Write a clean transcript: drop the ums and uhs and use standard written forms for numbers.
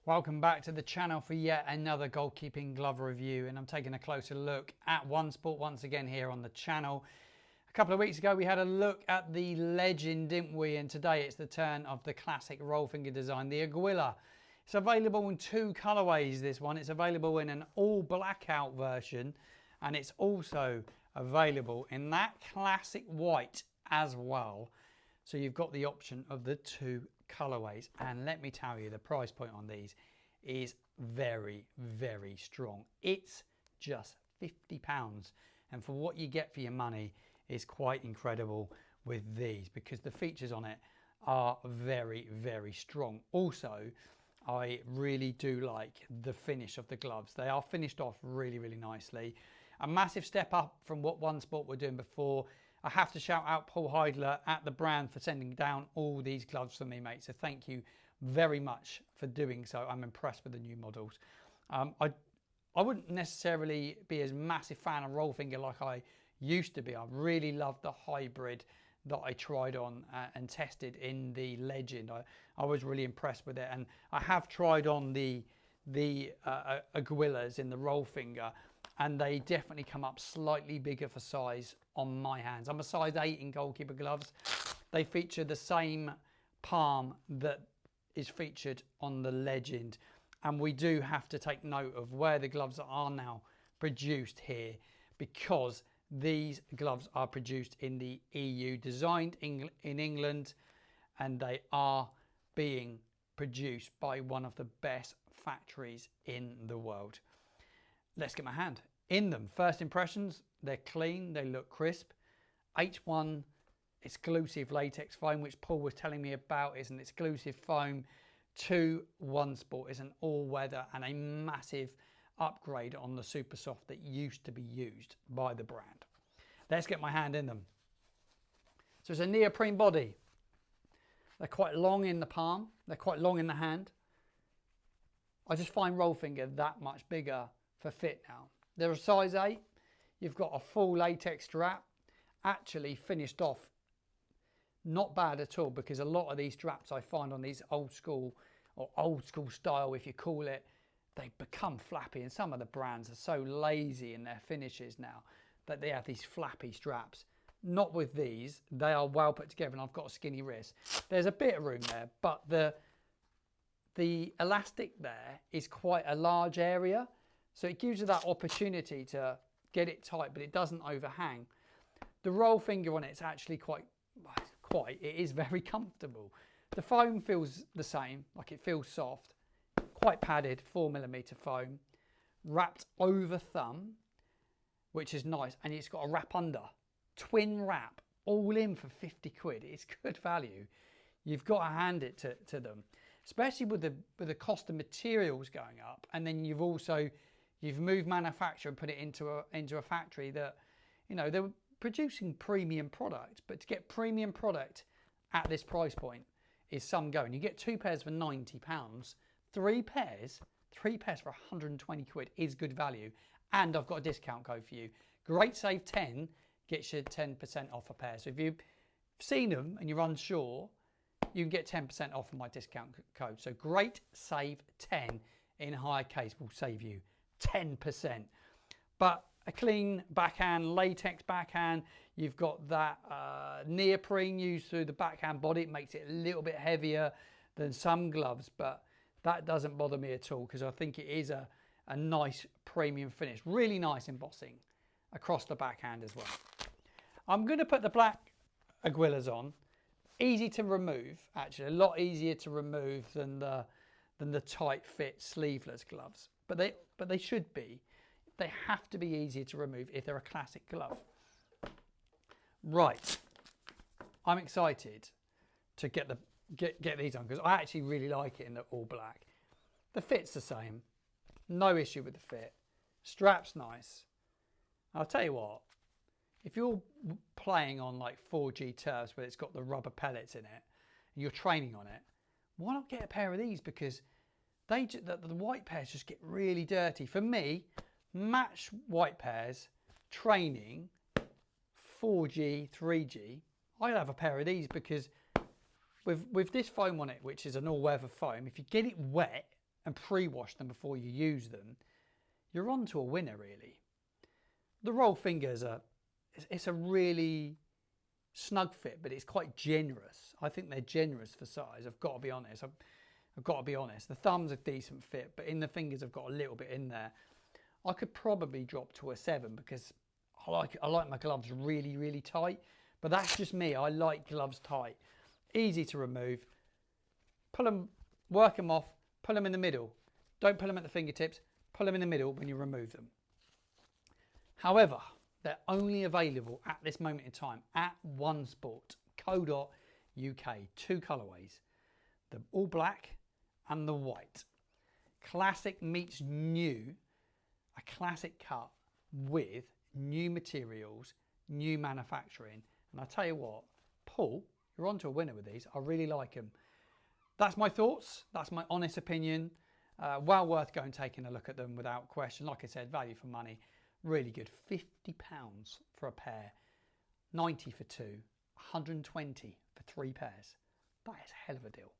Welcome back to the channel for yet another goalkeeping glove review, and I'm taking a closer look at Onesport once again here on the channel. A couple of weeks ago we had a look at the Legend, didn't we? And today it's the turn of the classic roll finger design, the Aguila. It's available in two colorways, this one. It's available in an all blackout version, and it's also available in that classic white as well. So you've got the option of the two colorways, and let me tell you, the price point on these is very, very strong. It's just £50, and for what you get for your money is quite incredible with these, because the features on it are very, very strong. Also, I really do like the finish of the gloves. They are finished off really, really nicely. A massive step up from what Onesport were doing before. I have to shout out Paul Heidler at the brand for sending down all these gloves for me, mate. So thank you very much for doing so. I'm impressed with the new models. I wouldn't necessarily be as massive fan of roll finger like I used to be. I really loved the hybrid that I tried on and tested in the Legend. I was really impressed with it, and I have tried on the Aguilas in the roll finger, and they definitely come up slightly bigger for size on my hands. I'm a size 8 in goalkeeper gloves. They feature the same palm that is featured on the Legend, and we do have to take note of where the gloves are now produced here, because these gloves are produced in the EU, designed in England, and they are being produced by one of the best factories in the world. Let's get my hand in them. First impressions, they're clean, they look crisp. H1 exclusive latex foam, which Paul was telling me about, is an exclusive foam to Onesport. It's an all-weather and a massive upgrade on the super soft that used to be used by the brand. Let's get my hand in them. So it's a neoprene body. They're quite long in the palm, they're quite long in the hand. I just find roll finger that much bigger for fit now. They're a size 8. You've got a full latex strap, actually finished off not bad at all, because a lot of these straps I find on these old school style, if you call it, they become flappy, and some of the brands are so lazy in their finishes now that they have these flappy straps. Not with these. They are well put together, and I've got a skinny wrist. There's a bit of room there, but the elastic there is quite a large area, so it gives you that opportunity to get it tight, but it doesn't overhang. The roll finger on it's actually it is very comfortable. The foam feels the same, like it feels soft, quite padded, 4mm foam, wrapped over thumb, which is nice, and it's got a wrap under, twin wrap, all in for 50 quid. It's good value. You've got to hand it to them, especially with the cost of materials going up, and then you've moved manufacture and put it into a factory that, you know, they're producing premium product, but to get premium product at this price point is some go. And you get 2 pairs for £90, 3 pairs for 120 quid is good value. And I've got a discount code for you. Great Save 10 gets you 10% off a pair. So if you've seen them and you're unsure, you can get 10% off of my discount code. So Great Save 10 in higher case will save you 10%. But a clean backhand, latex backhand. You've got that neoprene used through the backhand body. It makes it a little bit heavier than some gloves, but that doesn't bother me at all, because I think it is a nice premium finish. Really nice embossing across the backhand as well. I'm going to put the black Aguilas on. Easy to remove, actually, a lot easier to remove than the tight fit sleeveless gloves. But they should be. They have to be easier to remove if they're a classic glove. Right, I'm excited to get these on, because I actually really like it in the all black. The fit's the same, no issue with the fit. Strap's nice. I'll tell you what, if you're playing on like 4G turfs where it's got the rubber pellets in it and you're training on it, why not get a pair of these? Because the white pairs just get really dirty. For me, match white pairs, training, 4G, 3G, I'd have a pair of these, because with this foam on it, which is an all-weather foam, if you get it wet, and pre-wash them before you use them, you're on to a winner, really. The roll fingers it's a really snug fit, but it's quite generous. I think they're generous for size. I've got to be honest. I've got to be honest. The thumb's a decent fit, but in the fingers I've got a little bit in there. I could probably drop to a 7 because I like my gloves really, really tight. But that's just me. I like gloves tight. Easy to remove. Pull them, work them off, pull them in the middle. Don't pull them at the fingertips. Pull them in the middle when you remove them. However, they're only available at this moment in time at onesport.co.uk. 2 colourways, the all black and the white. Classic meets new, a classic cut with new materials, new manufacturing. And I tell you what, Paul, you're onto a winner with these. I really like them. That's my thoughts. That's my honest opinion. Well worth going and taking a look at them without question. Like I said, value for money. Really good. £50 for a pair, 90 for 2, 120 for 3 pairs. That is a hell of a deal.